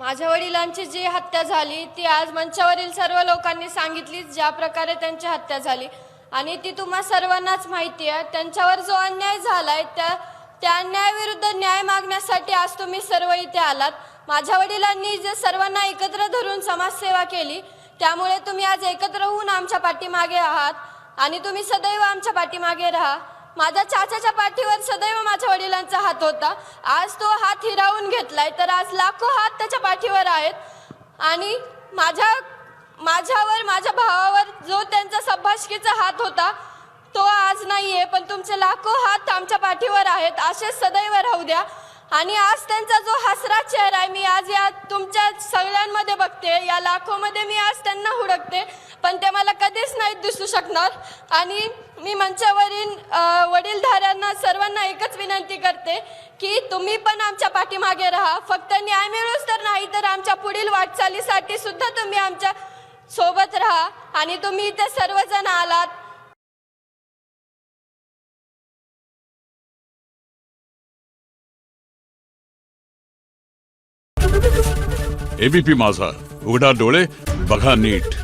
माझ्या वडिलांची जी हत्या झाली ती आज मंचावरील सर्व लोकांनी सांगितली, ज्या प्रकारे त्यांची हत्या झाली आणि ती तुम्हा सर्वांनाच माहिती आहे। त्यांच्यावर जो अन्याय झालाय त्या अन्यायाविरुद्ध न्याय मागण्यासाठी आज तुम्ही सर्व इथे आलात। माझ्या वडिलांनी जे सर्वांना एकत्र धरून समाजसेवा केली, त्यामुळे तुम्ही आज एकत्र होऊन आमच्या पाठीमागे आहात आणि तुम्ही सदैव आमच्या पाठीमागे राहा। माझ्या चाचाच्या पाठीवर सदैव माझ्या वडिलांचा हात होता, आज तो हात हिरावून घेतलाय, तर आज लाखो हात त्याच्या पाठीवर आहेत आणि माझ्यावर माझ्या भावावर जो त्यांचा सभाषकीचा हात होता तो आज नाहीये, पण तुमचे लाखो हात आमच्या पाठीवर आहेत, असे सदैव राहू द्या। आणि आज त्यांचा जो हसरा चेहरा आहे मी आज या तुमच्या सगळ्यांमध्ये बघते, या लाखोमध्ये मी आज त्यांना हुडकते, पण ते मला कधीच नाही दिसू शकणार। आणि मी मंचावरील वडीलधाऱ्यांना सर्वांना एकच विनंती करते की तुम्ही पण आमच्या पाठीमागे राहा। फक्त न्याय मिळूच तर नाही, तर आमच्या पुढील वाटचालीसाठी सुद्धा तुम्ही आमच्या सोबत राहा आणि तुम्ही इथे सर्वजण आलात। एबीपी माझा, उघडा डोळे बघा नीट।